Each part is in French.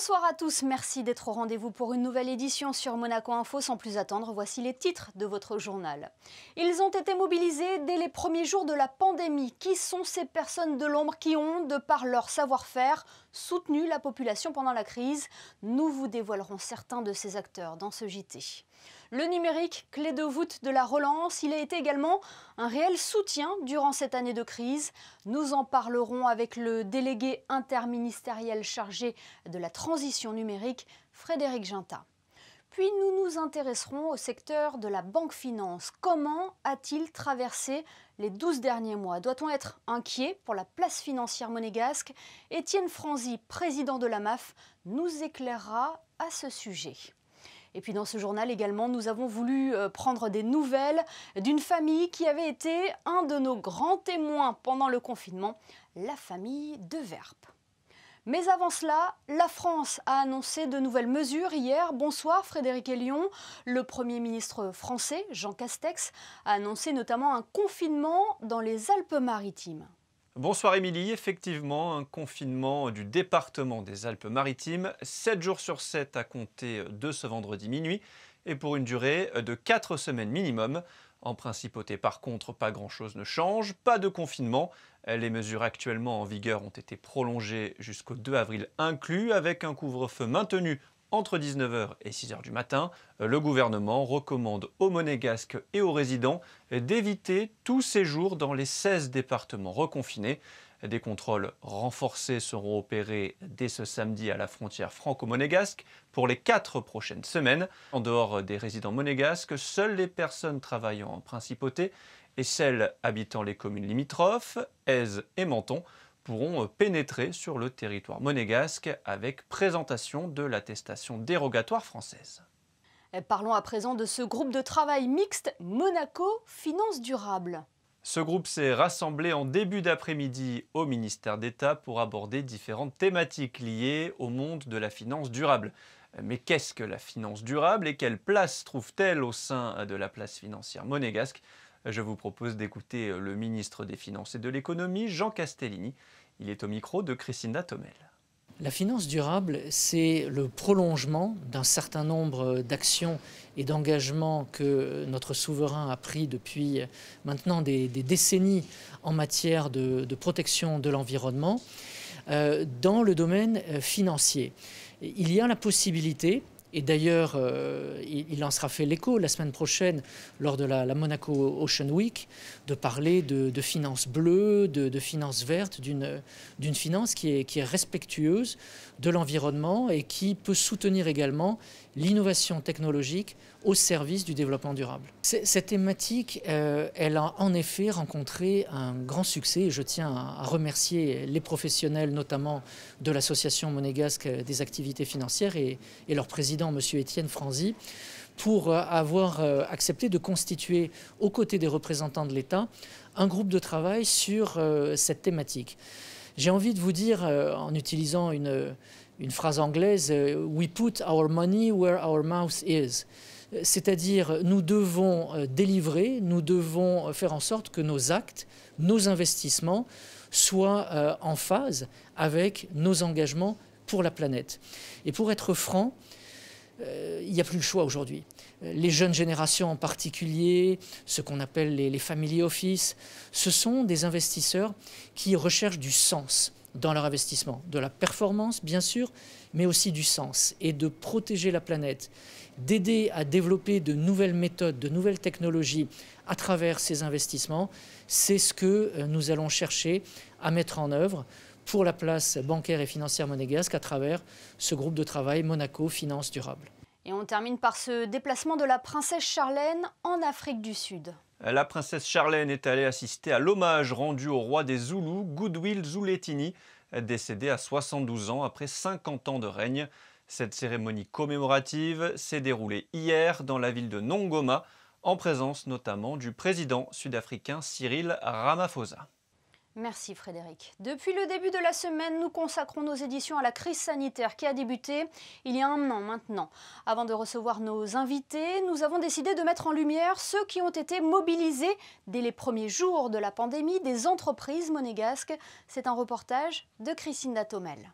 Bonsoir à tous, merci d'être au rendez-vous pour une nouvelle édition sur Monaco Info. Sans plus attendre, voici les titres de votre journal. Ils ont été mobilisés dès les premiers jours de la pandémie. Qui sont ces personnes de l'ombre qui ont, de par leur savoir-faire, soutenu la population pendant la crise? Nous vous dévoilerons certains de ces acteurs dans ce JT. Le numérique, clé de voûte de la relance, il a été également un réel soutien durant cette année de crise. Nous en parlerons avec le délégué interministériel chargé de la transition numérique, Frédéric Ginta. Puis nous nous intéresserons au secteur de la banque finance. Comment a-t-il traversé les 12 derniers mois? Doit-on être inquiet pour la place financière monégasque? Étienne Franzy, président de la MAF, nous éclairera à ce sujet. Et puis dans ce journal également, nous avons voulu prendre des nouvelles d'une famille qui avait été un de nos grands témoins pendant le confinement, la famille de Verpe. Mais avant cela, la France a annoncé de nouvelles mesures hier. Bonsoir Frédéric Hélion. Le Premier ministre français, Jean Castex, a annoncé notamment un confinement dans les Alpes-Maritimes. Bonsoir Émilie, effectivement, un confinement du département des Alpes-Maritimes, 7 jours sur 7 à compter de ce vendredi minuit et pour une durée de 4 semaines minimum. En principauté, par contre, pas grand-chose ne change, pas de confinement. Les mesures actuellement en vigueur ont été prolongées jusqu'au 2 avril inclus, avec un couvre-feu maintenu entre 19h et 6h du matin. Le gouvernement recommande aux Monégasques et aux résidents d'éviter tout séjour dans les 16 départements reconfinés. Des contrôles renforcés seront opérés dès ce samedi à la frontière franco-monégasque pour les 4 prochaines semaines. En dehors des résidents monégasques, seules les personnes travaillant en principauté et celles habitant les communes limitrophes, Èze et Menton, pourront pénétrer sur le territoire monégasque avec présentation de l'attestation dérogatoire française. Parlons à présent de ce groupe de travail mixte Monaco Finance Durable. Ce groupe s'est rassemblé en début d'après-midi au ministère d'État pour aborder différentes thématiques liées au monde de la finance durable. Mais qu'est-ce que la finance durable et quelle place trouve-t-elle au sein de la place financière monégasque ? Je vous propose d'écouter le ministre des Finances et de l'Économie, Jean Castellini. Il est au micro de Christina Thomel. La finance durable, c'est le prolongement d'un certain nombre d'actions et d'engagements que notre souverain a pris depuis maintenant des décennies en matière de protection de l'environnement dans le domaine financier. Il y a la possibilité, et d'ailleurs, il en sera fait l'écho la semaine prochaine lors de la Monaco Ocean Week, de parler de finances bleues, de finances vertes, d'une finance qui est respectueuse de l'environnement et qui peut soutenir également l'innovation technologique au service du développement durable. Cette thématique, elle a en effet rencontré un grand succès et je tiens à remercier les professionnels, notamment de l'Association monégasque des activités financières et leur président, M. Étienne Franzy, pour avoir accepté de constituer, aux côtés des représentants de l'État, un groupe de travail sur cette thématique. J'ai envie de vous dire, en utilisant une phrase anglaise, « We put our money where our mouth is ». C'est-à-dire, nous devons délivrer, nous devons faire en sorte que nos actes, nos investissements soient en phase avec nos engagements pour la planète. Et pour être franc, il n'y a plus le choix aujourd'hui. Les jeunes générations en particulier, ce qu'on appelle les family office, ce sont des investisseurs qui recherchent du sens dans leur investissement, de la performance bien sûr, mais aussi du sens et de protéger la planète, d'aider à développer de nouvelles méthodes, de nouvelles technologies à travers ces investissements. C'est ce que nous allons chercher à mettre en œuvre pour la place bancaire et financière monégasque à travers ce groupe de travail Monaco Finance Durable. Et on termine par ce déplacement de la princesse Charlène en Afrique du Sud. La princesse Charlène est allée assister à l'hommage rendu au roi des Zoulous, Goodwill Zwelithini, décédé à 72 ans après 50 ans de règne. Cette cérémonie commémorative s'est déroulée hier dans la ville de Nongoma, en présence notamment du président sud-africain Cyril Ramaphosa. Merci Frédéric. Depuis le début de la semaine, nous consacrons nos éditions à la crise sanitaire qui a débuté il y a un an maintenant. Avant de recevoir nos invités, nous avons décidé de mettre en lumière ceux qui ont été mobilisés dès les premiers jours de la pandémie des entreprises monégasques. C'est un reportage de Christina Thomel.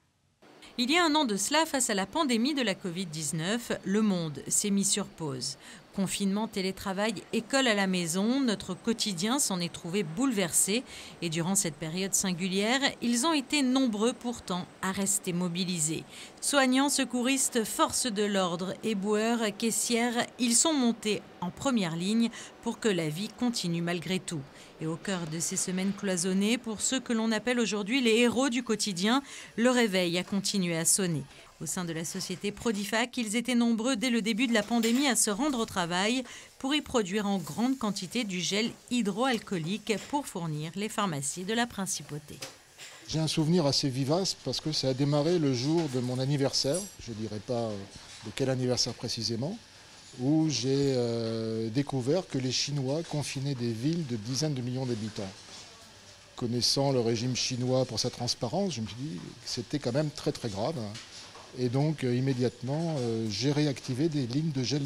Il y a un an de cela, face à la pandémie de la Covid-19, le monde s'est mis sur pause. Confinement, télétravail, école à la maison, notre quotidien s'en est trouvé bouleversé. Et durant cette période singulière, ils ont été nombreux pourtant à rester mobilisés. Soignants, secouristes, forces de l'ordre, éboueurs, caissières, ils sont montés en première ligne pour que la vie continue malgré tout. Et au cœur de ces semaines cloisonnées, pour ceux que l'on appelle aujourd'hui les héros du quotidien, le réveil a continué à sonner. Au sein de la société Prodifac, ils étaient nombreux dès le début de la pandémie à se rendre au travail pour y produire en grande quantité du gel hydroalcoolique pour fournir les pharmacies de la Principauté. J'ai un souvenir assez vivace parce que ça a démarré le jour de mon anniversaire, je ne dirai pas de quel anniversaire précisément, où j'ai découvert que les Chinois confinaient des villes de dizaines de millions d'habitants. Connaissant le régime chinois pour sa transparence, je me suis dit que c'était quand même très très grave. Et donc immédiatement, j'ai réactivé des lignes de gel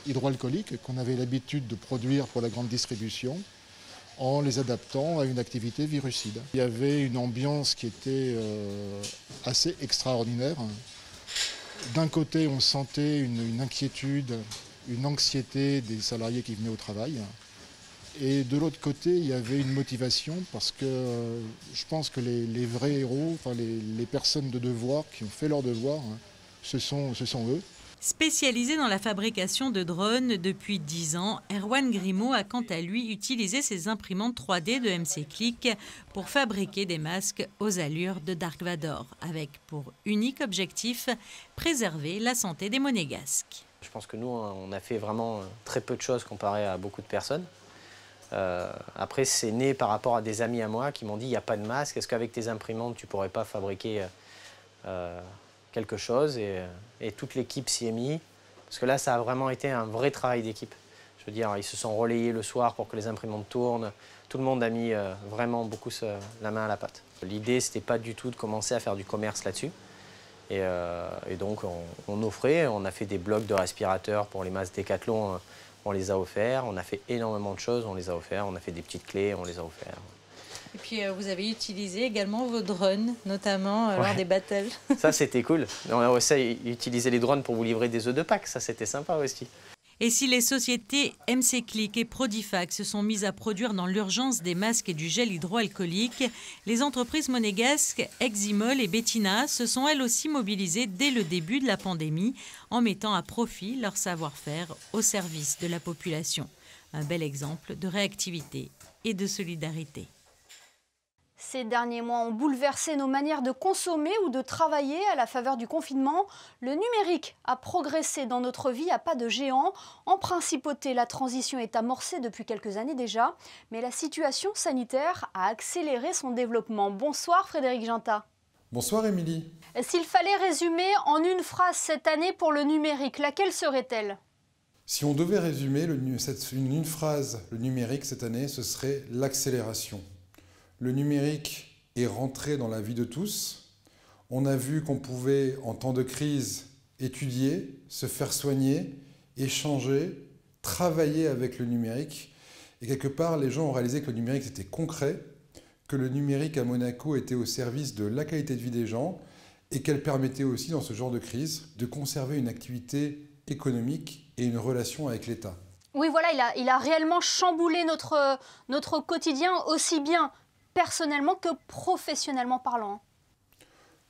hydroalcoolique qu'on avait l'habitude de produire pour la grande distribution en les adaptant à une activité virucide. Il y avait une ambiance qui était assez extraordinaire. D'un côté, on sentait une inquiétude, une anxiété des salariés qui venaient au travail. Et de l'autre côté, il y avait une motivation parce que je pense que les vrais héros, enfin les personnes de devoir qui ont fait leur devoir, ce sont eux. Spécialisé dans la fabrication de drones depuis 10 ans, Erwan Grimaud a quant à lui utilisé ses imprimantes 3D de MC Click pour fabriquer des masques aux allures de Dark Vador, avec pour unique objectif préserver la santé des Monégasques. Je pense que nous, on a fait vraiment très peu de choses comparé à beaucoup de personnes. Après, c'est né par rapport à des amis à moi qui m'ont dit il n'y a pas de masque, est-ce qu'avec tes imprimantes tu ne pourrais pas fabriquer quelque chose et toute l'équipe s'y est mise. Parce que là, ça a vraiment été un vrai travail d'équipe. Je veux dire, ils se sont relayés le soir pour que les imprimantes tournent. Tout le monde a mis vraiment beaucoup la main à la pâte. L'idée, ce n'était pas du tout de commencer à faire du commerce là-dessus. Et donc, on offrait, on a fait des blocs de respirateurs pour les masques Décathlon. On les a offerts, on a fait énormément de choses, on les a offerts, on a fait des petites clés, on les a offerts. Et puis vous avez utilisé également vos drones, notamment lors des battles. Ça c'était cool. On a aussi utilisé les drones pour vous livrer des œufs de Pâques, ça c'était sympa aussi. Et si les sociétés MC Click et Prodifac se sont mises à produire dans l'urgence des masques et du gel hydroalcoolique, les entreprises monégasques Eximol et Bettina se sont elles aussi mobilisées dès le début de la pandémie en mettant à profit leur savoir-faire au service de la population. Un bel exemple de réactivité et de solidarité. Ces derniers mois ont bouleversé nos manières de consommer ou de travailler à la faveur du confinement. Le numérique a progressé dans notre vie à pas de géant. En Principauté, la transition est amorcée depuis quelques années déjà, mais la situation sanitaire a accéléré son développement. Bonsoir Frédéric Ginta. Bonsoir Émilie. S'il fallait résumer en une phrase cette année pour le numérique, laquelle serait-elle ? Si on devait résumer une phrase le numérique cette année, ce serait l'accélération. Le numérique est rentré dans la vie de tous. On a vu qu'on pouvait, en temps de crise, étudier, se faire soigner, échanger, travailler avec le numérique. Et quelque part, les gens ont réalisé que le numérique, c'était concret, que le numérique à Monaco était au service de la qualité de vie des gens et qu'elle permettait aussi, dans ce genre de crise, de conserver une activité économique et une relation avec l'État. Oui, voilà, il a réellement chamboulé notre quotidien aussi bien personnellement que professionnellement parlant.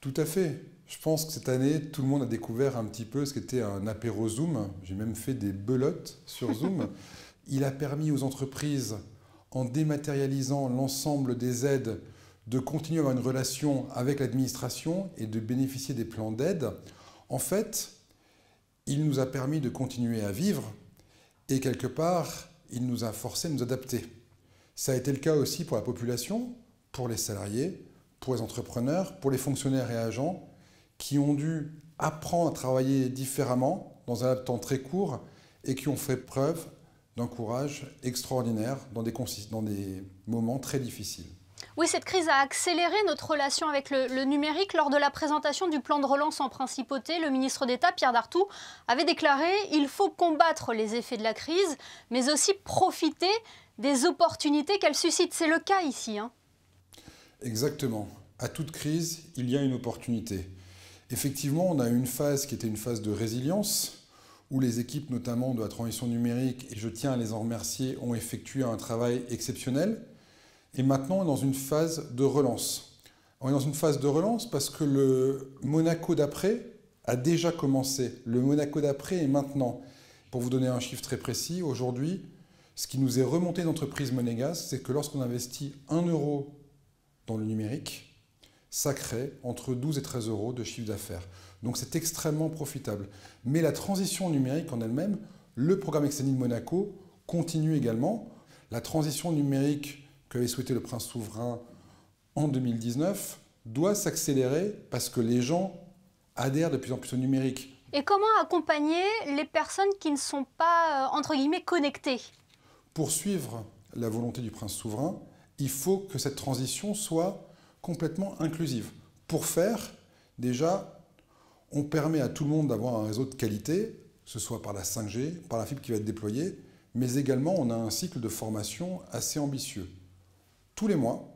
Tout à fait. Je pense que cette année, tout le monde a découvert un petit peu ce qu'était un apéro Zoom. J'ai même fait des belotes sur Zoom. Il a permis aux entreprises, en dématérialisant l'ensemble des aides, de continuer à avoir une relation avec l'administration et de bénéficier des plans d'aide. En fait, il nous a permis de continuer à vivre et quelque part, il nous a forcé à nous adapter. Ça a été le cas aussi pour la population, pour les salariés, pour les entrepreneurs, pour les fonctionnaires et agents qui ont dû apprendre à travailler différemment dans un temps très court et qui ont fait preuve d'un courage extraordinaire dans des moments très difficiles. Oui, cette crise a accéléré notre relation avec le numérique. Lors de la présentation du plan de relance en Principauté, le ministre d'État, Pierre Dartout, avait déclaré « Il faut combattre les effets de la crise, mais aussi profiter des opportunités qu'elle suscite ». C'est le cas ici. Exactement. À toute crise, il y a une opportunité. Effectivement, on a eu une phase qui était une phase de résilience, où les équipes notamment de la transition numérique, et je tiens à les en remercier, ont effectué un travail exceptionnel. Et maintenant, on est dans une phase de relance. On est dans une phase de relance parce que le Monaco d'après a déjà commencé. Le Monaco d'après est maintenant. Pour vous donner un chiffre très précis, aujourd'hui, ce qui nous est remonté d'entreprise monégasque, c'est que lorsqu'on investit 1 euro dans le numérique, ça crée entre 12 et 13 euros de chiffre d'affaires. Donc c'est extrêmement profitable. Mais la transition numérique en elle-même, le programme Excelling de Monaco continue également. La transition numérique qu'avait souhaité le prince souverain en 2019 doit s'accélérer parce que les gens adhèrent de plus en plus au numérique. Et comment accompagner les personnes qui ne sont pas, entre guillemets, connectées? Pour suivre la volonté du prince souverain, il faut que cette transition soit complètement inclusive. Pour faire, déjà, on permet à tout le monde d'avoir un réseau de qualité, que ce soit par la 5G, par la fibre qui va être déployée, mais également on a un cycle de formation assez ambitieux. Tous les mois,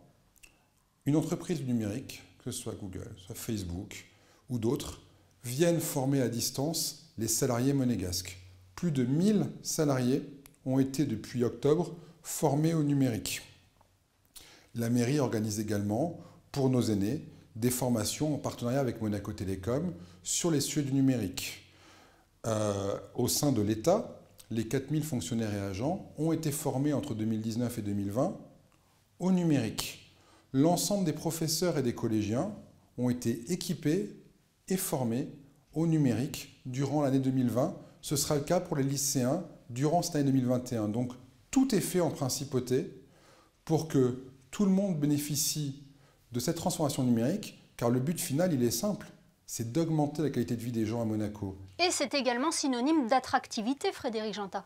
une entreprise du numérique, que ce soit Google, soit Facebook ou d'autres, viennent former à distance les salariés monégasques. Plus de 1000 salariés ont été depuis octobre formés au numérique. La mairie organise également, pour nos aînés, des formations en partenariat avec Monaco Télécom sur les sujets du numérique. Au sein de l'État, les 4000 fonctionnaires et agents ont été formés entre 2019 et 2020 au numérique. L'ensemble des professeurs et des collégiens ont été équipés et formés au numérique durant l'année 2020. Ce sera le cas pour les lycéens durant cette année 2021. Donc tout est fait en principauté pour que tout le monde bénéficie de cette transformation numérique, car le but final, il est simple, c'est d'augmenter la qualité de vie des gens à Monaco. Et c'est également synonyme d'attractivité, Frédéric Ginta.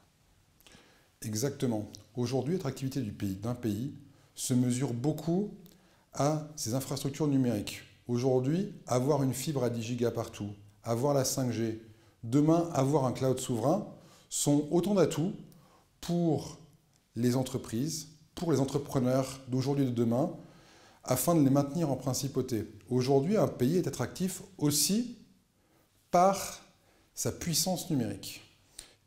Exactement. Aujourd'hui, l'attractivité d'un pays se mesure beaucoup à ses infrastructures numériques. Aujourd'hui, avoir une fibre à 10 gigas partout, avoir la 5G, demain, avoir un cloud souverain, sont autant d'atouts pour les entreprises, pour les entrepreneurs d'aujourd'hui et de demain, afin de les maintenir en principauté. Aujourd'hui, un pays est attractif aussi par sa puissance numérique.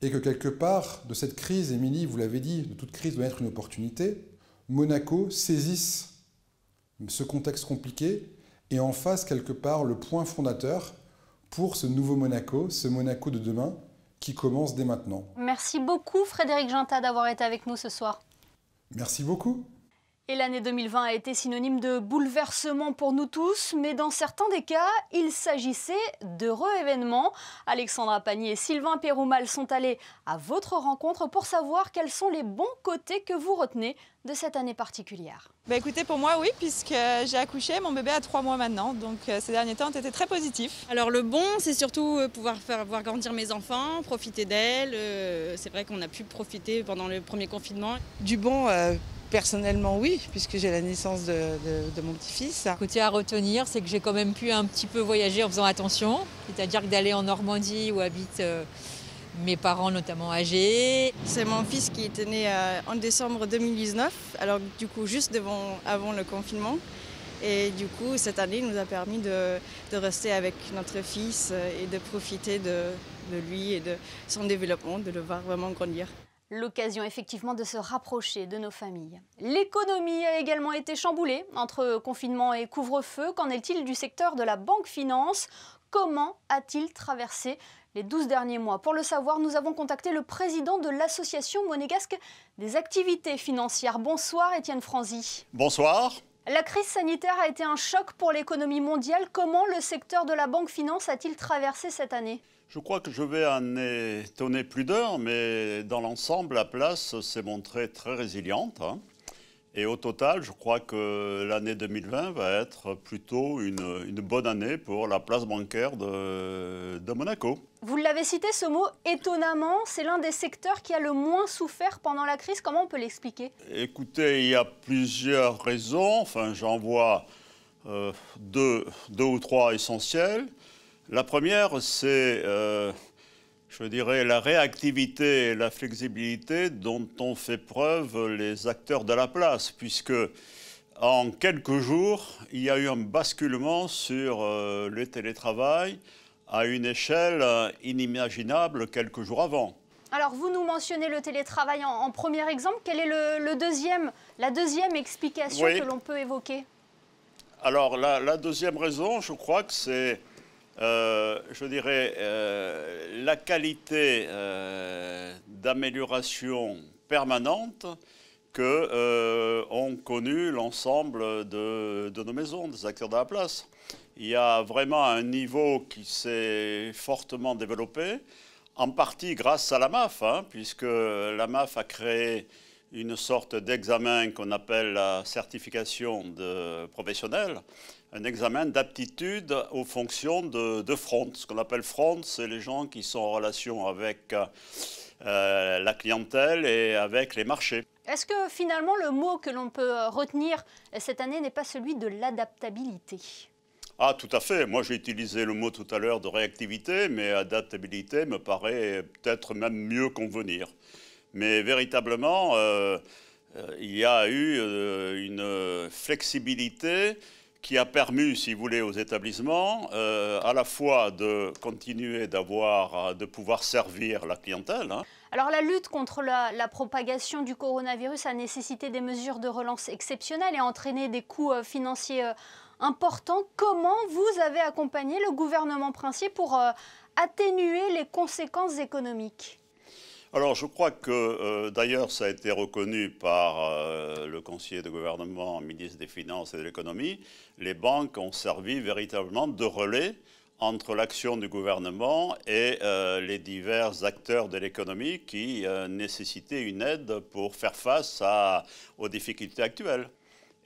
Et que quelque part, de cette crise, Émilie, vous l'avez dit, de toute crise doit être une opportunité, Monaco saisisse ce contexte compliqué et en fasse quelque part le point fondateur pour ce nouveau Monaco, ce Monaco de demain qui commence dès maintenant. Merci beaucoup Frédéric Ginta d'avoir été avec nous ce soir. Merci beaucoup. Et l'année 2020 a été synonyme de bouleversement pour nous tous, mais dans certains des cas, il s'agissait d'heureux événements. Alexandra Pagny et Sylvain Péroumal sont allés à votre rencontre pour savoir quels sont les bons côtés que vous retenez de cette année particulière. Écoutez, pour moi, oui, puisque j'ai accouché, mon bébé a 3 mois maintenant, donc ces derniers temps ont été très positifs. Alors le bon, c'est surtout pouvoir voir grandir mes enfants, profiter d'elles. C'est vrai qu'on a pu profiter pendant le premier confinement. Du bon, personnellement, oui, puisque j'ai la naissance de mon petit-fils. Côté à retenir, c'est que j'ai quand même pu un petit peu voyager en faisant attention, c'est-à-dire que d'aller en Normandie où habitent mes parents notamment âgés. C'est mon fils qui était né en décembre 2019, alors du coup juste avant le confinement. Et du coup, cette année nous a permis de rester avec notre fils et de profiter de lui et de son développement, de le voir vraiment grandir. L'occasion effectivement de se rapprocher de nos familles. L'économie a également été chamboulée entre confinement et couvre-feu. Qu'en est-il du secteur de la banque finance? Comment a-t-il traversé les 12 derniers mois? Pour le savoir, nous avons contacté le président de l'association monégasque des activités financières. Bonsoir Étienne Franzy. Bonsoir. La crise sanitaire a été un choc pour l'économie mondiale. Comment le secteur de la banque finance a-t-il traversé cette année? Je crois que je vais en étonner plus d'un, mais dans l'ensemble, la place s'est montrée très résiliente. Et au total, je crois que l'année 2020 va être plutôt une bonne année pour la place bancaire de Monaco. Vous l'avez cité, ce mot, étonnamment, c'est l'un des secteurs qui a le moins souffert pendant la crise. Comment on peut l'expliquer? Écoutez, il y a plusieurs raisons. Enfin, j'en vois deux ou trois essentielles. La première, c'est, je dirais, la réactivité et la flexibilité dont ont fait preuve les acteurs de la place, puisque En quelques jours, il y a eu un basculement sur le télétravail à une échelle inimaginable quelques jours avant. Alors, vous nous mentionnez le télétravail en premier exemple. Quelle est la deuxième explication que l'on peut évoquer? Alors, la deuxième raison, je crois que c'est, je dirais, la qualité d'amélioration permanente qu'ont connu l'ensemble de nos maisons, des acteurs de la place. Il y a vraiment un niveau qui s'est fortement développé, en partie grâce à la MAF, puisque la MAF a créé une sorte d'examen qu'on appelle la certification de professionnel, un examen d'aptitude aux fonctions de front. Ce qu'on appelle front, c'est les gens qui sont en relation avec la clientèle et avec les marchés. Est-ce que finalement le mot que l'on peut retenir cette année n'est pas celui de l'adaptabilité? Ah, tout à fait. Moi, j'ai utilisé le mot tout à l'heure de réactivité, mais adaptabilité me paraît peut-être même mieux convenir. Mais véritablement, il y a eu une flexibilité qui a permis, si vous voulez, aux établissements à la fois de continuer de pouvoir servir la clientèle. Alors la lutte contre la propagation du coronavirus a nécessité des mesures de relance exceptionnelles et a entraîné des coûts financiers importants. Comment vous avez accompagné le gouvernement princier pour atténuer les conséquences économiques? Alors je crois que d'ailleurs ça a été reconnu par le conseiller de gouvernement, ministre des Finances et de l'Économie. Les banques ont servi véritablement de relais entre l'action du gouvernement et les divers acteurs de l'économie qui nécessitaient une aide pour faire face aux difficultés actuelles.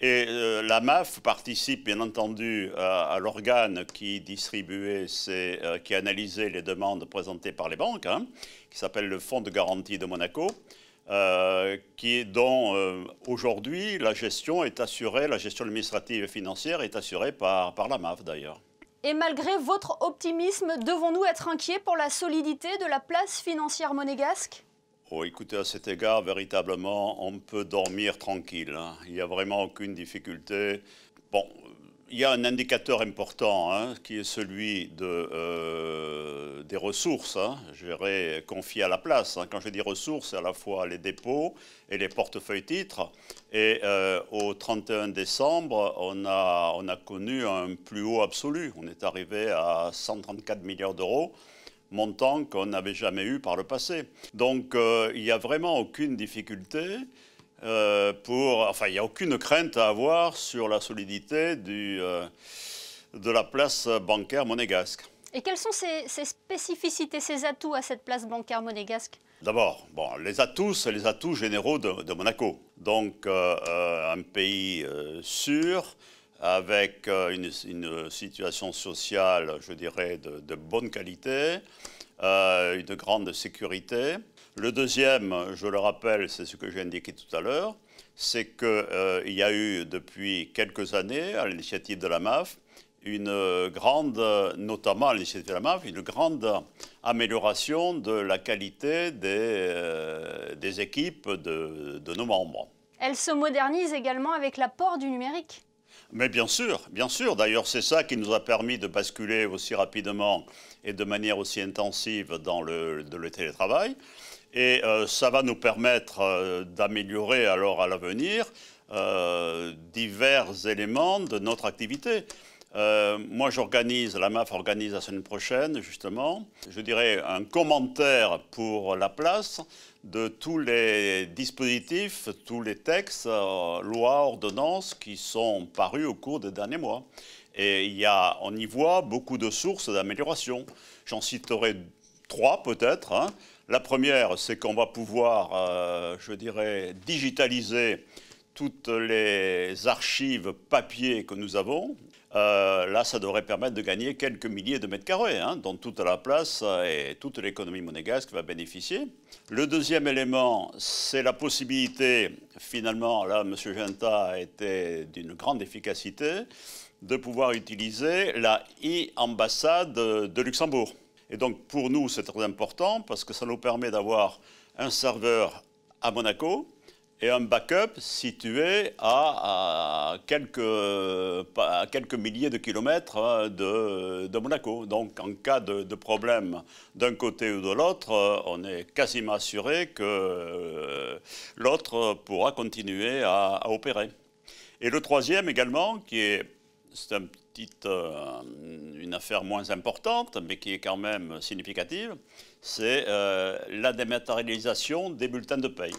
Et la MAF participe bien entendu à l'organe qui distribuait, qui analysait les demandes présentées par les banques, qui s'appelle le Fonds de garantie de Monaco, dont aujourd'hui la gestion administrative et financière est assurée par la MAF d'ailleurs. Et malgré votre optimisme, devons-nous être inquiets pour la solidité de la place financière monégasque? Oh, écoutez, à cet égard, véritablement, on peut dormir tranquille. Il n'y a vraiment aucune difficulté. Bon, il y a un indicateur important qui est celui des ressources, confiées à la place. Quand je dis ressources, c'est à la fois les dépôts et les portefeuilles titres. Et au 31 décembre, on a connu un plus haut absolu. On est arrivé à 134 milliards d'euros. Montant qu'on n'avait jamais eu par le passé. Donc il n'y a vraiment aucune difficulté, il n'y a aucune crainte à avoir sur la solidité de la place bancaire monégasque. Et quelles sont ces spécificités, ces atouts à cette place bancaire monégasque? D'abord, les atouts, c'est les atouts généraux de Monaco. Donc un pays sûr, avec une situation sociale, je dirais, de bonne qualité, une grande sécurité. Le deuxième, je le rappelle, c'est ce que j'ai indiqué tout à l'heure, c'est qu'il y a eu depuis quelques années, à l'initiative de la MAF, notamment à l'initiative de la MAF, une grande amélioration de la qualité des équipes de nos membres. Elle se modernise également avec l'apport du numérique. Mais bien sûr. D'ailleurs, c'est ça qui nous a permis de basculer aussi rapidement et de manière aussi intensive dans le télétravail. Et ça va nous permettre d'améliorer alors à l'avenir divers éléments de notre activité. Moi, la MAF organise la semaine prochaine, justement, je dirais un commentaire pour la place de tous les dispositifs, tous les textes, lois, ordonnances qui sont parus au cours des derniers mois. Et on y voit beaucoup de sources d'amélioration. J'en citerai 3 peut-être. La première, c'est qu'on va pouvoir, je dirais, digitaliser toutes les archives papier que nous avons. Là, ça devrait permettre de gagner quelques milliers de mètres carrés, dont toute la place et toute l'économie monégasque va bénéficier. Le deuxième élément, c'est la possibilité, finalement, là, M. Genta a été d'une grande efficacité, de pouvoir utiliser la e-ambassade de Luxembourg. Et donc, pour nous, c'est très important parce que ça nous permet d'avoir un serveur à Monaco et un backup situé à quelques milliers de kilomètres de Monaco. Donc en cas de problème d'un côté ou de l'autre, on est quasiment assuré que l'autre pourra continuer à opérer. Et le troisième également, c'est une affaire moins importante, mais qui est quand même significative, c'est la dématérialisation des bulletins de paye.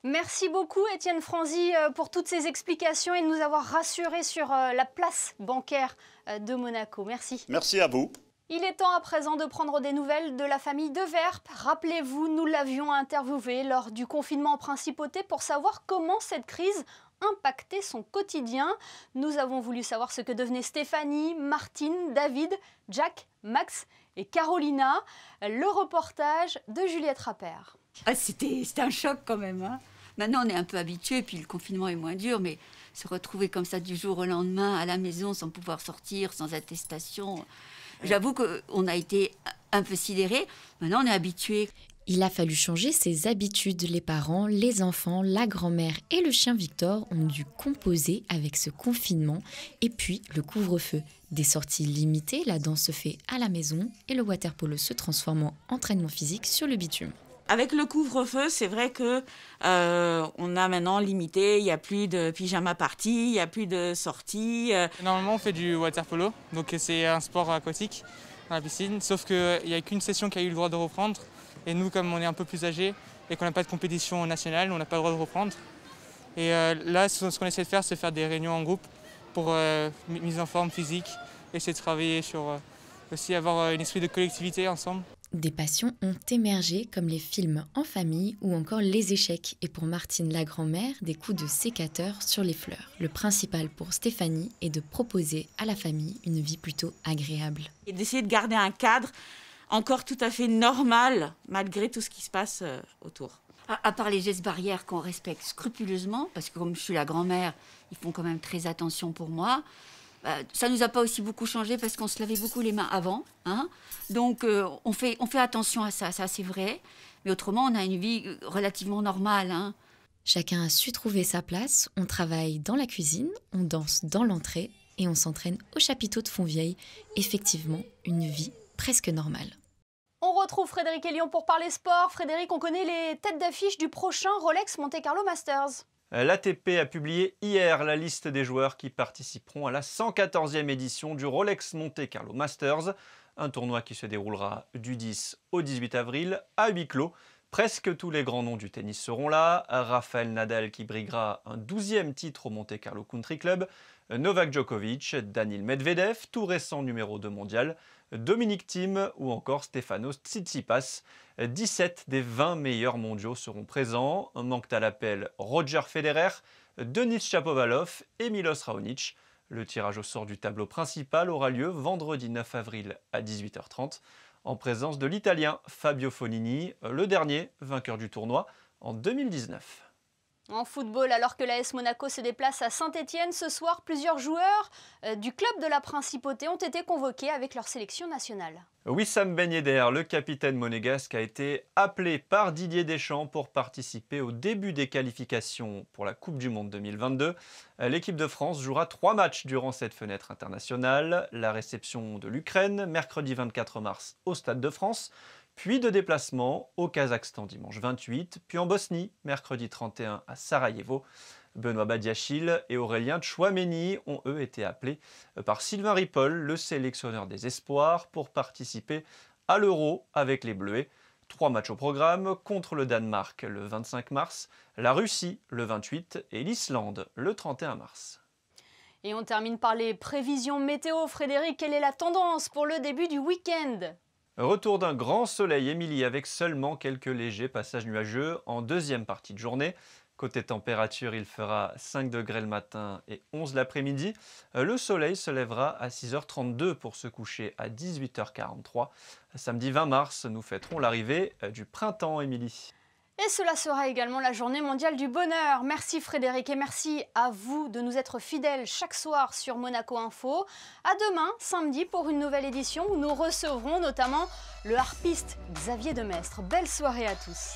Merci beaucoup Étienne Franzy pour toutes ces explications et de nous avoir rassurés sur la place bancaire de Monaco. Merci. Merci à vous. Il est temps à présent de prendre des nouvelles de la famille De Verp. Rappelez-vous, nous l'avions interviewé lors du confinement en principauté pour savoir comment cette crise impactait son quotidien. Nous avons voulu savoir ce que devenaient Stéphanie, Martine, David, Jack, Max et Carolina. Le reportage de Juliette Rappert. Ah, c'était un choc quand même. Hein. Maintenant, on est un peu habitué, puis le confinement est moins dur, mais se retrouver comme ça du jour au lendemain à la maison sans pouvoir sortir, sans attestation, j'avoue qu'on a été un peu sidérés. Maintenant, on est habitué. Il a fallu changer ses habitudes. Les parents, les enfants, la grand-mère et le chien Victor ont dû composer avec ce confinement et puis le couvre-feu. Des sorties limitées, la danse se fait à la maison et le water-polo se transforme en entraînement physique sur le bitume. Avec le couvre-feu, c'est vrai que on a maintenant limité, il n'y a plus de pyjama party, il n'y a plus de sorties. Normalement, on fait du water-polo, donc c'est un sport aquatique dans la piscine, sauf qu'il n'y a qu'une session qui a eu le droit de reprendre. Et nous, comme on est un peu plus âgés et qu'on n'a pas de compétition nationale, on n'a pas le droit de reprendre. Et là, ce qu'on essaie de faire, c'est faire des réunions en groupe pour mise en forme physique, essayer de travailler sur aussi avoir un esprit de collectivité ensemble. Des passions ont émergé comme les films en famille ou encore les échecs. Et pour Martine la grand-mère, des coups de sécateur sur les fleurs. Le principal pour Stéphanie est de proposer à la famille une vie plutôt agréable. Et d'essayer de garder un cadre encore tout à fait normal malgré tout ce qui se passe autour. À part les gestes barrières qu'on respecte scrupuleusement, parce que comme je suis la grand-mère, ils font quand même très attention pour moi. Ça ne nous a pas aussi beaucoup changé parce qu'on se lavait beaucoup les mains avant. Hein. Donc on fait attention à ça c'est vrai. Mais autrement, on a une vie relativement normale. Hein. Chacun a su trouver sa place. On travaille dans la cuisine, on danse dans l'entrée et on s'entraîne au chapiteau de Fontvieille. Effectivement, une vie presque normale. On retrouve Frédéric Elion pour parler sport. Frédéric, on connaît les têtes d'affiche du prochain Rolex Monte Carlo Masters. L'ATP a publié hier la liste des joueurs qui participeront à la 114e édition du Rolex Monte Carlo Masters, un tournoi qui se déroulera du 10 au 18 avril à huis clos. Presque tous les grands noms du tennis seront là. Rafael Nadal qui briguera un 12e titre au Monte Carlo Country Club, Novak Djokovic, Daniil Medvedev, tout récent numéro 2 mondial, Dominic Thiem ou encore Stefanos Tsitsipas. 17 des 20 meilleurs mondiaux seront présents. Manquent à l'appel Roger Federer, Denis Shapovalov et Milos Raonic. Le tirage au sort du tableau principal aura lieu vendredi 9 avril à 18h30 en présence de l'Italien Fabio Fognini, le dernier vainqueur du tournoi en 2019. En football, alors que l'AS Monaco se déplace à Saint-Étienne, ce soir, plusieurs joueurs du club de la Principauté ont été convoqués avec leur sélection nationale. Wissam Ben Yedder, le capitaine monégasque, a été appelé par Didier Deschamps pour participer au début des qualifications pour la Coupe du Monde 2022. L'équipe de France jouera 3 matchs durant cette fenêtre internationale. La réception de l'Ukraine, mercredi 24 mars au Stade de France, puis de déplacement au Kazakhstan dimanche 28, puis en Bosnie, mercredi 31 à Sarajevo. Benoît Badiachil et Aurélien Tchouaméni ont eux été appelés par Sylvain Ripoll, le sélectionneur des espoirs, pour participer à l'Euro avec les Bleuets. 3 matchs au programme, contre le Danemark le 25 mars, la Russie le 28 et l'Islande le 31 mars. Et on termine par les prévisions météo. Frédéric, quelle est la tendance pour le début du week-end ? Retour d'un grand soleil, Émilie, avec seulement quelques légers passages nuageux en deuxième partie de journée. Côté température, il fera 5 degrés le matin et 11 l'après-midi. Le soleil se lèvera à 6h32 pour se coucher à 18h43. Samedi 20 mars, nous fêterons l'arrivée du printemps, Émilie. Et cela sera également la journée mondiale du bonheur. Merci Frédéric et merci à vous de nous être fidèles chaque soir sur Monaco Info. À demain, samedi, pour une nouvelle édition où nous recevrons notamment le harpiste Xavier Demestre. Belle soirée à tous.